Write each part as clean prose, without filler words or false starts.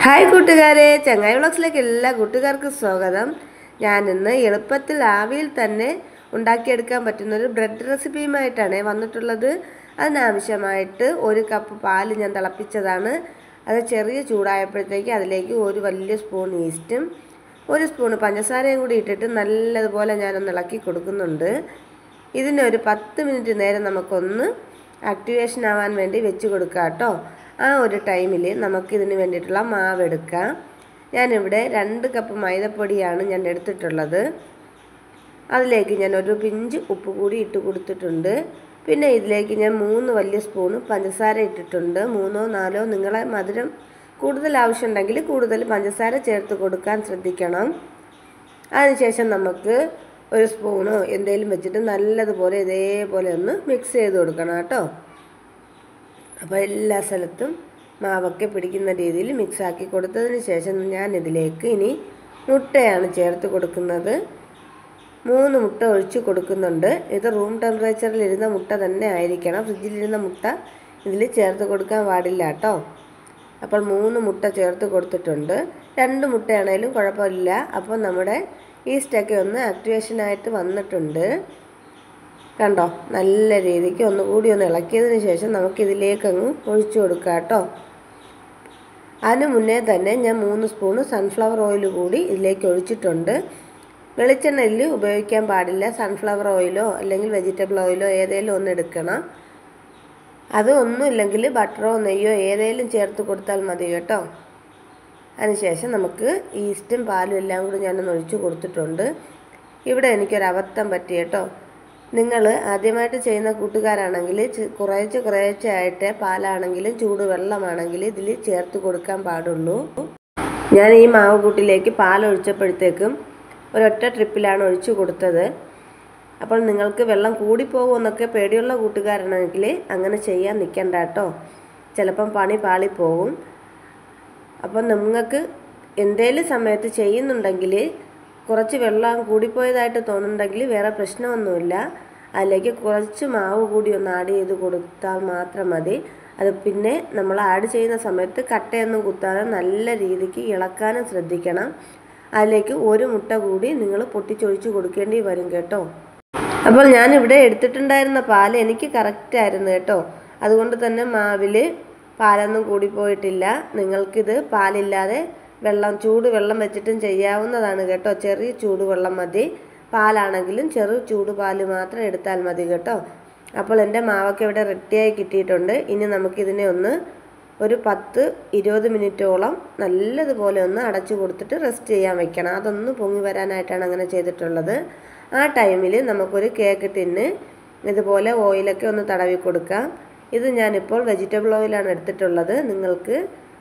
Hi കൂട്ടുകാരെ, ചങ്ങായി വ്ളോഗ്സിലേക്ക് എല്ലാ കൂട്ടുകാർക്കും സ്വാഗതം. ഞാനിന്ന് എളുപ്പത്തിൽ ആവിയിൽ തന്നെ ഉണ്ടാക്കിയെടുക്കാൻ പറ്റുന്നൊരു ബ്രെഡ് റെസിപ്പിയുമായിട്ടാണ് വന്നിട്ടുള്ളത്. അതിനാവശ്യമായിട്ട് 1 കപ്പ് പാല് ഞാൻ തിളപ്പിച്ചതാണ്. അത് ചെറിയ ചൂടായപ്പോഴത്തേക്ക് അതിലേക്ക് ഒരു വലിയ സ്പൂൺ ഈസ്റ്റും 1 സ്പൂൺ പഞ്ചസാരയും കൂടി ഇട്ടിട്ട് നല്ലതുപോലെ ഞാനൊന്ന് ഇളക്കി കൊടുക്കുന്നുണ്ട്. ഇതിനൊരു 10 മിനിറ്റ് നേരം നമുക്കൊന്ന് ആക്ടിവേഷൻ ആവാൻ വേണ്ടി വെച്ച് കൊടുക്കാം കേട്ടോ. ആ ഒരു ടൈമിൽ നമുക്കിതിന് വേണ്ടിയിട്ടുള്ള മാവ് എടുക്കാം. ഞാനിവിടെ 2 കപ്പ് മൈദപ്പൊടിയാണ് ഞാൻ എടുത്തിട്ടുള്ളത്. അതിലേക്ക് ഞാൻ ഒരു പിഞ്ച് ഉപ്പ് കൂടി ഇട്ട് കൊടുത്തിട്ടുണ്ട്. പിന്നെ ഇതിലേക്ക് ഞാൻ 3 വലിയ സ്പൂണ് പഞ്ചസാര ഇട്ടിട്ടുണ്ട്. 3ഓ 4ഓ നിങ്ങളെ മധുരം കൂടുതൽ ആവശ്യമുണ്ടെങ്കിൽ കൂടുതൽ പഞ്ചസാര ചേർത്ത് കൊടുക്കാൻ ശ്രദ്ധിക്കണം. അതിനുശേഷം നമുക്ക് ഒരു സ്പൂണോ എന്തെങ്കിലും വെച്ചിട്ട് നല്ലതുപോലെ ഇതേപോലെ ഒന്ന് മിക്സ് ചെയ്ത് കൊടുക്കണം കേട്ടോ. അപ്പോൾ എല്ലാ സ്ഥലത്തും മാവൊക്കെ പിടിക്കുന്ന രീതിയിൽ മിക്സാക്കി കൊടുത്തതിന് ശേഷം ഞാനിതിലേക്ക് ഇനി മുട്ടയാണ് ചേർത്ത് കൊടുക്കുന്നത്. 3 മുട്ട ഒഴിച്ച് കൊടുക്കുന്നുണ്ട്. ഇത് റൂം ടെമ്പറേച്ചറിലിരുന്ന മുട്ട തന്നെ ആയിരിക്കണം. ഫ്രിഡ്ജിലിരുന്ന മുട്ട ഇതിൽ ചേർത്ത് കൊടുക്കാൻ പാടില്ല കേട്ടോ. അപ്പോൾ 3 മുട്ട ചേർത്ത് കൊടുത്തിട്ടുണ്ട്. 2 മുട്ടയാണേലും കുഴപ്പമില്ല. അപ്പോൾ നമ്മുടെ ഈസ്റ്റൊക്കെ ഒന്ന് ആക്ടിവേഷനായിട്ട് വന്നിട്ടുണ്ട്. കണ്ടോ, നല്ല രീതിക്ക് ഒന്നുകൂടി ഒന്ന് ഇളക്കിയതിന് ശേഷം നമുക്കിതിലേക്കങ്ങ് ഒഴിച്ചു കൊടുക്കാം കേട്ടോ. അതിന് മുന്നേ തന്നെ ഞാൻ 3 സ്പൂണ് സൺഫ്ലവർ ഓയിൽ കൂടി ഇതിലേക്ക് ഒഴിച്ചിട്ടുണ്ട്. വെളിച്ചെണ്ണ ഇതിൽ ഉപയോഗിക്കാൻ പാടില്ല. സൺഫ്ലവർ ഓയിലോ അല്ലെങ്കിൽ വെജിറ്റബിൾ ഓയിലോ ഏതെങ്കിലും ഒന്ന് എടുക്കണം. അത് ഒന്നുമില്ലെങ്കിൽ ബട്ടറോ നെയ്യോ ഏതെങ്കിലും ചേർത്ത് കൊടുത്താൽ മതി കേട്ടോ. അതിനുശേഷം നമുക്ക് ഈസ്റ്റും പാലും എല്ലാം കൂടി ഞാനൊന്ന് ഒഴിച്ച് കൊടുത്തിട്ടുണ്ട്. ഇവിടെ എനിക്കൊരബദ്ധം പറ്റി കേട്ടോ. നിങ്ങൾ ആദ്യമായിട്ട് ചെയ്യുന്ന കൂട്ടുകാരാണെങ്കിൽ കുറേശ്ശെ ആയിട്ട് പാലാണെങ്കിലും ചൂടുവെള്ളമാണെങ്കിലും ഇതിൽ ചേർത്ത് കൊടുക്കാൻ പാടുള്ളൂ. ഞാൻ ഈ മാവ് കൂട്ടിലേക്ക് പാലൊഴിച്ചപ്പോഴത്തേക്കും ഒരൊറ്റ ട്രിപ്പിലാണ് ഒഴിച്ചു കൊടുത്തത്. അപ്പോൾ നിങ്ങൾക്ക് വെള്ളം കൂടിപ്പോകുമെന്നൊക്കെ പേടിയുള്ള കൂട്ടുകാരാണെങ്കിൽ അങ്ങനെ ചെയ്യാൻ നിൽക്കണ്ട കേട്ടോ. ചിലപ്പം പണി പാളിപ്പോകും. അപ്പം നിങ്ങൾക്ക് എന്തേലും സമയത്ത് ചെയ്യുന്നുണ്ടെങ്കിൽ കുറച്ച് വെള്ളം കൂടിപ്പോയതായിട്ട് തോന്നുന്നുണ്ടെങ്കിൽ വേറെ പ്രശ്നമൊന്നുമില്ല. അതിലേക്ക് കുറച്ച് മാവ് കൂടി ഒന്ന് ആഡ് ചെയ്ത് കൊടുത്താൽ മാത്രം മതി. അത് പിന്നെ നമ്മൾ ആഡ് ചെയ്യുന്ന സമയത്ത് കട്ടയൊന്നും കുത്താതെ നല്ല രീതിക്ക് ഇളക്കാനും ശ്രദ്ധിക്കണം. അതിലേക്ക് 1 മുട്ട കൂടി നിങ്ങൾ പൊട്ടിച്ചൊഴിച്ച് കൊടുക്കേണ്ടി വരും കേട്ടോ. അപ്പോൾ ഞാനിവിടെ എടുത്തിട്ടുണ്ടായിരുന്ന പാല് എനിക്ക് കറക്റ്റായിരുന്നു കേട്ടോ. അതുകൊണ്ട് തന്നെ മാവിൽ പാലൊന്നും കൂടിപ്പോയിട്ടില്ല. നിങ്ങൾക്കിത് പാലില്ലാതെ ചൂടുവെള്ളം വെച്ചിട്ടും ചെയ്യാവുന്നതാണ് കേട്ടോ. ചെറിയ ചൂടുവെള്ളം മതി. പാലാണെങ്കിലും ചൂടുപാല് മാത്രം എടുത്താൽ മതി കേട്ടോ. അപ്പോൾ എൻ്റെ മാവൊക്കെ ഇവിടെ റെഡിയായി കിട്ടിയിട്ടുണ്ട്. ഇനി നമുക്കിതിനെ ഒരു 10-20 മിനിറ്റോളം നല്ലതുപോലെ ഒന്ന് അടച്ചു കൊടുത്തിട്ട് റെസ്റ്റ് ചെയ്യാൻ വെക്കണം. അതൊന്ന് പൊങ്ങി വരാനായിട്ടാണ് അങ്ങനെ ചെയ്തിട്ടുള്ളത്. ആ ടൈമിൽ നമുക്കൊരു കേക്ക് ടിന്ന് ഇതുപോലെ ഓയിലൊക്കെ ഒന്ന് തടവി കൊടുക്കാം. ഇത് ഞാനിപ്പോൾ വെജിറ്റബിൾ ഓയിലാണ് എടുത്തിട്ടുള്ളത്. നിങ്ങൾക്ക്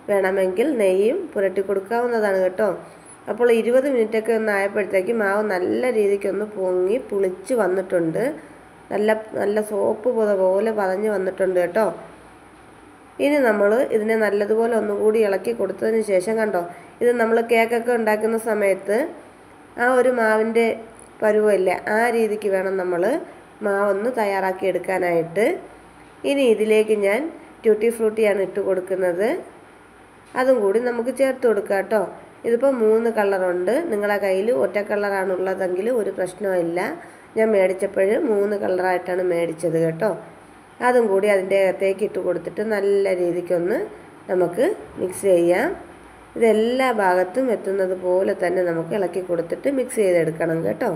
വേണമെങ്കിൽ നെയ്യും പുരട്ടി കൊടുക്കാവുന്നതാണ് കേട്ടോ. അപ്പോൾ 20 മിനിറ്റൊക്കെ ഒന്ന് ആയപ്പോഴത്തേക്ക് മാവ് നല്ല രീതിക്കൊന്ന് പൊങ്ങി പുളിച്ച് വന്നിട്ടുണ്ട്. നല്ല സോപ്പ് പോലെ പതഞ്ഞ് വന്നിട്ടുണ്ട് കേട്ടോ. ഇനി നമ്മൾ ഇതിനെ നല്ലതുപോലെ ഒന്നുകൂടി ഇളക്കി കൊടുത്തതിന് ശേഷം കണ്ടോ, ഇത് നമ്മൾ കേക്കൊക്കെ ഉണ്ടാക്കുന്ന സമയത്ത് ആ ഒരു മാവിൻ്റെ പരുവമില്ലേ, ആ രീതിക്ക് വേണം നമ്മൾ മാവൊന്ന് തയ്യാറാക്കി എടുക്കാനായിട്ട്. ഇനി ഇതിലേക്ക് ഞാൻ ട്യൂട്ടി ഫ്രൂട്ടിയാണ് ഇട്ട് കൊടുക്കുന്നത്. അതും കൂടി നമുക്ക് ചേർത്ത് കൊടുക്കാം കേട്ടോ. ഇതിപ്പോൾ 3 കളറുണ്ട്. നിങ്ങളുടെ കയ്യിൽ ഒറ്റ കളറാണുള്ളതെങ്കിൽ ഒരു പ്രശ്നമില്ല. ഞാൻ മേടിച്ചപ്പോൾ 3 കളറായിട്ടാണ് മേടിച്ചത് കേട്ടോ. അതും കൂടി അതിൻ്റെ അകത്തേക്ക് ഇട്ട് കൊടുത്തിട്ട് നല്ല രീതിക്കൊന്ന് നമുക്ക് മിക്സ് ചെയ്യാം. ഇതെല്ലാ ഭാഗത്തും എത്തുന്നത് പോലെ തന്നെ നമുക്ക് ഇളക്കി കൊടുത്തിട്ട് മിക്സ് ചെയ്തെടുക്കണം കേട്ടോ.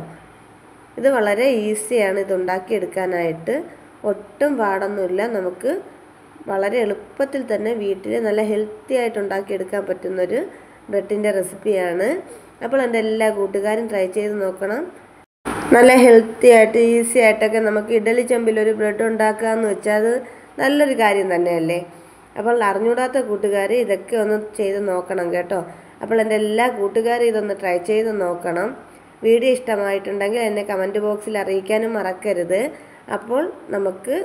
ഇത് വളരെ ഈസിയാണ് ഇത് ഉണ്ടാക്കിയെടുക്കാനായിട്ട്. ഒട്ടും പാടൊന്നുമില്ല. നമുക്ക് വളരെ എളുപ്പത്തിൽ തന്നെ വീട്ടിൽ നല്ല ഹെൽത്തി ആയിട്ട് ഉണ്ടാക്കിയെടുക്കാൻ പറ്റുന്നൊരു ബ്രെഡിൻ്റെ റെസിപ്പിയാണ്. അപ്പോൾ എൻ്റെ എല്ലാ കൂട്ടുകാരും ട്രൈ ചെയ്ത് നോക്കണം. നല്ല ഹെൽത്തി ആയിട്ട് ഈസി ആയിട്ടൊക്കെ നമുക്ക് ഇഡലി ചെമ്പിലൊരു ബ്രെഡ് ഉണ്ടാക്കുക എന്ന് വെച്ചാൽ അത് നല്ലൊരു കാര്യം തന്നെയല്ലേ. അപ്പോൾ അറിഞ്ഞൂടാത്ത കൂട്ടുകാർ ഇതൊക്കെ ഒന്ന് ചെയ്ത് നോക്കണം കേട്ടോ. അപ്പോൾ എൻ്റെ എല്ലാ കൂട്ടുകാരും ഇതൊന്ന് ട്രൈ ചെയ്ത് നോക്കണം. വീഡിയോ ഇഷ്ടമായിട്ടുണ്ടെങ്കിൽ എന്നെ കമൻറ്റ് ബോക്സിൽ അറിയിക്കാനും മറക്കരുത്. അപ്പോൾ നമുക്ക്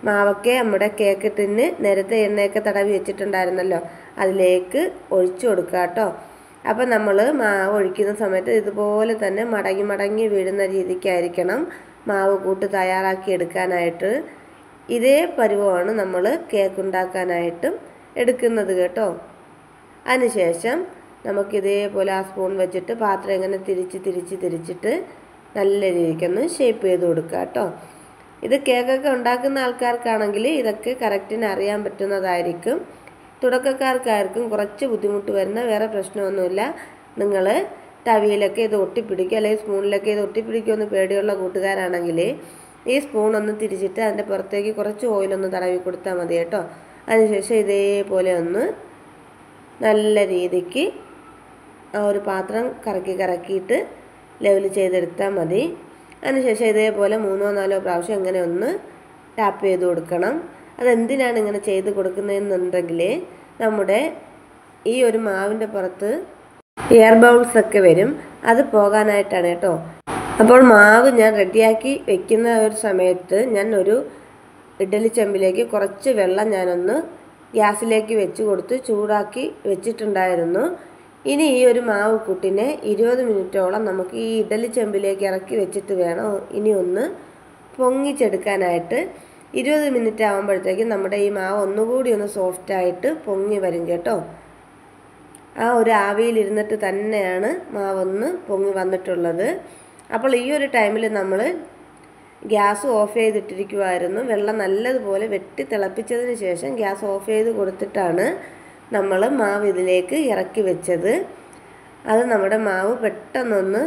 മാവൊക്കെ നമ്മുടെ കേക്ക് ടിന്ന് നേരത്തെ എണ്ണയൊക്കെ തടവി വെച്ചിട്ടുണ്ടായിരുന്നല്ലോ, അതിലേക്ക് ഒഴിച്ചു കൊടുക്കുക കേട്ടോ. അപ്പോൾ നമ്മൾ മാവ് ഒഴിക്കുന്ന സമയത്ത് ഇതുപോലെ തന്നെ മടങ്ങി വീഴുന്ന രീതിക്കായിരിക്കണം മാവ് കൂട്ട് തയ്യാറാക്കി എടുക്കാനായിട്ട്. ഇതേ പരുവമാണ് നമ്മൾ കേക്ക് ഉണ്ടാക്കാനായിട്ടും എടുക്കുന്നത് കേട്ടോ. അതിനുശേഷം നമുക്കിതേപോലെ ആ സ്പൂൺ വെച്ചിട്ട് പാത്രം ഇങ്ങനെ തിരിച്ചിട്ട് നല്ല രീതിക്കൊന്ന് ഷേപ്പ് ചെയ്ത് കൊടുക്കുക കേട്ടോ. ഇത് കേക്കൊക്കെ ഉണ്ടാക്കുന്ന ആൾക്കാർക്കാണെങ്കിൽ ഇതൊക്കെ കറക്റ്റിന് അറിയാൻ പറ്റുന്നതായിരിക്കും. തുടക്കക്കാർക്കാർക്കും കുറച്ച് ബുദ്ധിമുട്ട് വരുന്ന വേറെ പ്രശ്നമൊന്നുമില്ല. നിങ്ങൾ തവിയിലൊക്കെ ഇത് ഒട്ടിപ്പിടിക്കുക അല്ലെങ്കിൽ സ്പൂണിലൊക്കെ ഇത് ഒട്ടിപ്പിടിക്കുമെന്ന് പേടിയുള്ള കൂട്ടുകാരാണെങ്കിൽ ഈ സ്പൂൺ ഒന്ന് തിരിച്ചിട്ട് അതിൻ്റെ പുറത്തേക്ക് കുറച്ച് ഓയിലൊന്ന് തടവി കൊടുത്താൽ മതി കേട്ടോ. അതിനുശേഷം ഇതേപോലെ ഒന്ന് നല്ല രീതിക്ക് ആ ഒരു പാത്രം കറക്കിയിട്ട് ലെവൽ ചെയ്തെടുത്താൽ മതി. അതിനുശേഷം ഇതേപോലെ 3-4 പ്രാവശ്യം ഇങ്ങനെ ഒന്ന് ടാപ്പ് ചെയ്ത് കൊടുക്കണം. അതെന്തിനാണ് ഇങ്ങനെ ചെയ്ത് കൊടുക്കുന്നതെന്നുണ്ടെങ്കിൽ നമ്മുടെ ഈ ഒരു മാവിൻ്റെ പുറത്ത് എയർ ബൗൾസ് ഒക്കെ വരും, അത് പോകാനായിട്ടാണ് കേട്ടോ. അപ്പോൾ മാവ് ഞാൻ റെഡിയാക്കി വെക്കുന്ന ഒരു സമയത്ത് ഞാൻ ഒരു ഇഡ്ഡലി ചെമ്പിലേക്ക് കുറച്ച് വെള്ളം ഞാനൊന്ന് ഗ്യാസിലേക്ക് വെച്ച് കൊടുത്ത് ചൂടാക്കി വെച്ചിട്ടുണ്ടായിരുന്നു. ഇനി ഈ ഒരു മാവ് കൂട്ടിനെ 20 മിനിറ്റോളം നമുക്ക് ഈ ഇഡ്ഡലി ചെമ്പിലേക്ക് ഇറക്കി വെച്ചിട്ട് വേണം ഇനി ഒന്ന് പൊങ്ങിച്ചെടുക്കാനായിട്ട്. 20 മിനിറ്റ് ആകുമ്പോഴത്തേക്കും നമ്മുടെ ഈ മാവ് ഒന്നുകൂടി ഒന്ന് സോഫ്റ്റായിട്ട് പൊങ്ങി വരും കേട്ടോ. ആ ഒരു ആവിയിലിരുന്നിട്ട് തന്നെയാണ് മാവൊന്ന് പൊങ്ങി വന്നിട്ടുള്ളത്. അപ്പോൾ ഈ ഒരു ടൈമിൽ നമ്മൾ ഗ്യാസ് ഓഫ് ചെയ്തിട്ടിരിക്കുമായിരുന്നു. വെള്ളം നല്ലതുപോലെ വെട്ടി തിളപ്പിച്ചതിന് ശേഷം ഗ്യാസ് ഓഫ് ചെയ്ത് കൊടുത്തിട്ടാണ് നമ്മൾ മാവ് ഇതിലേക്ക് ഇറക്കി വെച്ചത്. അത് നമ്മുടെ മാവ് പെട്ടെന്നൊന്ന്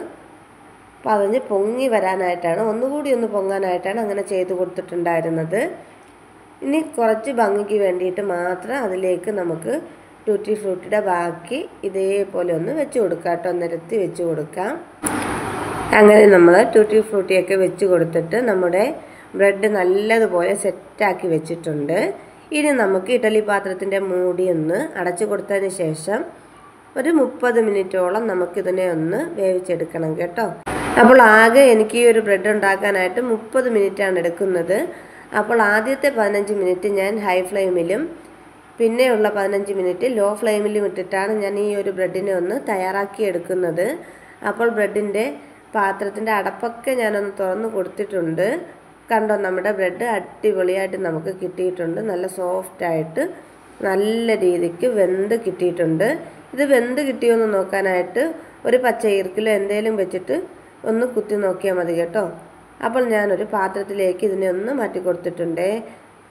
പതഞ്ഞ് പൊങ്ങി വരാനായിട്ടാണ്, ഒന്നുകൂടി ഒന്ന് പൊങ്ങാനായിട്ടാണ് അങ്ങനെ ചെയ്ത് കൊടുത്തിട്ടുണ്ടായിരുന്നത്. ഇനി കുറച്ച് ഭംഗിക്ക് വേണ്ടിയിട്ട് മാത്രം അതിലേക്ക് നമുക്ക് ടൂറ്റി ഫ്രൂട്ടിയുടെ ബാക്കി ഇതേപോലെ ഒന്ന് വെച്ച് കൊടുക്കാം കേട്ടോ, നിരത്തി വെച്ച് കൊടുക്കാം. അങ്ങനെ നമ്മൾ ടൂറ്റി ഫ്രൂട്ടിയൊക്കെ വെച്ച് കൊടുത്തിട്ട് നമ്മുടെ ബ്രെഡ് നല്ലതുപോലെ സെറ്റാക്കി വെച്ചിട്ടുണ്ട്. ഇനി നമുക്ക് ഇഡ്ഡലി പാത്രത്തിൻ്റെ മൂടി ഒന്ന് അടച്ചു കൊടുത്തതിന് ശേഷം ഒരു 30 മിനിറ്റോളം നമുക്കിതിനെ ഒന്ന് വേവിച്ചെടുക്കണം കേട്ടോ. അപ്പോൾ ആകെ എനിക്ക് ഈ ഒരു ബ്രെഡ് ഉണ്ടാക്കാനായിട്ട് 30 മിനിറ്റാണ് എടുക്കുന്നത്. അപ്പോൾ ആദ്യത്തെ 15 മിനിറ്റ് ഞാൻ ഹൈ ഫ്ലെയിമിലും പിന്നെയുള്ള 15 മിനിറ്റ് ലോ ഫ്ലെയിമിലും ഇട്ടിട്ടാണ് ഞാൻ ഈ ഒരു ബ്രെഡിനെ ഒന്ന് തയ്യാറാക്കി എടുക്കുന്നത്. അപ്പോൾ ബ്രെഡിൻ്റെ പാത്രത്തിൻ്റെ അടപ്പൊക്കെ ഞാനൊന്ന് തുറന്ന് കൊടുത്തിട്ടുണ്ട്. കണ്ടോ, നമ്മുടെ ബ്രെഡ് അടിപൊളിയായിട്ട് നമുക്ക് കിട്ടിയിട്ടുണ്ട്. നല്ല സോഫ്റ്റായിട്ട് നല്ല രീതിക്ക് വെന്ത് കിട്ടിയിട്ടുണ്ട്. ഇത് വെന്ത് കിട്ടിയോന്ന് നോക്കാനായിട്ട് ഒരു പച്ച ഈർക്കിലോ എന്തെങ്കിലും വെച്ചിട്ട് ഒന്ന് കുത്തി നോക്കിയാൽ മതി കേട്ടോ. അപ്പോൾ ഞാനൊരു പാത്രത്തിലേക്ക് ഇതിനെ ഒന്ന് മാറ്റി കൊടുത്തിട്ടുണ്ട്.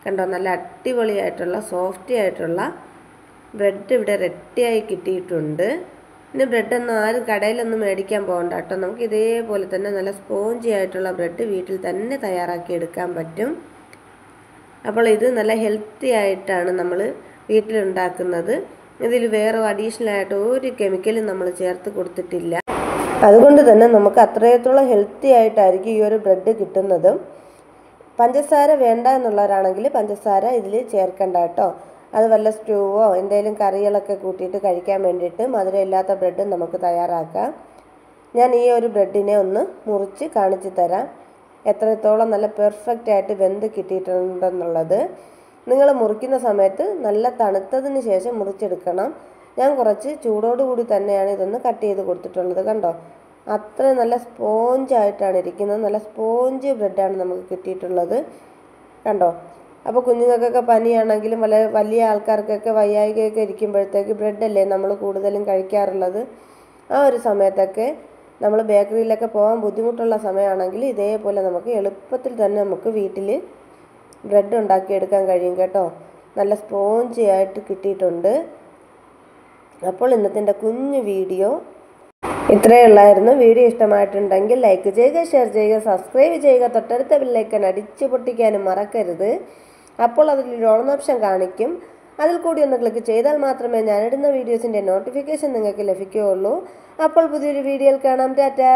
കണ്ടോ, നല്ല അടിപൊളിയായിട്ടുള്ള സോഫ്റ്റി ആയിട്ടുള്ള ബ്രെഡ് ഇവിടെ റെഡിയായി കിട്ടിയിട്ടുണ്ട്. ഇനി ബ്രെഡൊന്നും ആരും കടയിലൊന്നും മേടിക്കാൻ പോകണ്ട കേട്ടോ. നമുക്ക് ഇതേപോലെ തന്നെ നല്ല സ്പോഞ്ചി ആയിട്ടുള്ള ബ്രെഡ് വീട്ടിൽ തന്നെ തയ്യാറാക്കി എടുക്കാൻ പറ്റും. അപ്പോൾ ഇത് നല്ല ഹെൽത്തി ആയിട്ടാണ് നമ്മൾ വീട്ടിലുണ്ടാക്കുന്നത്. ഇതിൽ വേറെ അഡീഷണൽ ആയിട്ട് ഒരു കെമിക്കലും നമ്മൾ ചേർത്ത് കൊടുത്തിട്ടില്ല. അതുകൊണ്ട് തന്നെ നമുക്ക് അത്രത്തോളം ഹെൽത്തി ആയിട്ടായിരിക്കും ഈ ഒരു ബ്രെഡ് കിട്ടുന്നത്. പഞ്ചസാര വേണ്ട എന്നുള്ളവരാണെങ്കിൽ പഞ്ചസാര ഇതിൽ ചേർക്കണ്ട കേട്ടോ. അത് വല്ല സ്റ്റൂവോ എന്തെങ്കിലും കറികളൊക്കെ കൂട്ടിയിട്ട് കഴിക്കാൻ വേണ്ടിയിട്ട് മധുരമില്ലാത്ത ബ്രെഡ് നമുക്ക് തയ്യാറാക്കാം. ഞാൻ ഈ ഒരു ബ്രെഡിനെ ഒന്ന് മുറിച്ച് കാണിച്ചു തരാം എത്രത്തോളം നല്ല പെർഫെക്റ്റ് ആയിട്ട് വെന്ത് കിട്ടിയിട്ടുണ്ടെന്നുള്ളത്. നിങ്ങൾ മുറിക്കുന്ന സമയത്ത് നല്ല തണുത്തതിന് ശേഷം മുറിച്ചെടുക്കണം. ഞാൻ കുറച്ച് ചൂടോടുകൂടി തന്നെയാണ് ഇതൊന്ന് കട്ട് ചെയ്ത് കൊടുത്തിട്ടുള്ളത്. കണ്ടോ, അത്ര നല്ല സ്പോഞ്ചായിട്ടാണ് ഇരിക്കുന്നത്. നല്ല സ്പോഞ്ച് ബ്രെഡാണ് നമുക്ക് കിട്ടിയിട്ടുള്ളത്. കണ്ടോ, അപ്പോൾ കുഞ്ഞുങ്ങൾക്കൊക്കെ പനിയാണെങ്കിലും വലിയ ആൾക്കാർക്കൊക്കെ വയ്യായികയൊക്കെ ഇരിക്കുമ്പോഴത്തേക്ക് ബ്രെഡല്ലേ നമ്മൾ കൂടുതലും കഴിക്കാറുള്ളത്. ആ ഒരു സമയത്തൊക്കെ നമ്മൾ ബേക്കറിയിലൊക്കെ പോകാൻ ബുദ്ധിമുട്ടുള്ള സമയമാണെങ്കിൽ ഇതേപോലെ നമുക്ക് എളുപ്പത്തിൽ തന്നെ നമുക്ക് വീട്ടിൽ ബ്രെഡ് ഉണ്ടാക്കിയെടുക്കാൻ കഴിയും കേട്ടോ. നല്ല സ്പോഞ്ചി ആയിട്ട് കിട്ടിയിട്ടുണ്ട്. അപ്പോൾ ഇന്നത്തെ കുഞ്ഞു വീഡിയോ ഇത്രയേ ഉള്ളായിരുന്നു. വീഡിയോ ഇഷ്ടമായിട്ടുണ്ടെങ്കിൽ ലൈക്ക് ചെയ്യുക, ഷെയർ ചെയ്യുക, സബ്സ്ക്രൈബ് ചെയ്യുക, തൊട്ടടുത്ത ബെല്ലൈക്കൺ അടിച്ചു പൊട്ടിക്കാനും മറക്കരുത്. അപ്പോൾ അതിലൊരു ഓൺ ഓപ്ഷൻ കാണിക്കും. അതിൽ കൂടി ഒന്ന് ക്ലിക്ക് ചെയ്താൽ മാത്രമേ ഞാനിടുന്ന വീഡിയോസിൻ്റെ നോട്ടിഫിക്കേഷൻ നിങ്ങൾക്ക് ലഭിക്കുകയുള്ളൂ. അപ്പോൾ പുതിയൊരു വീഡിയോയിൽ കാണാം. ടാറ്റാ.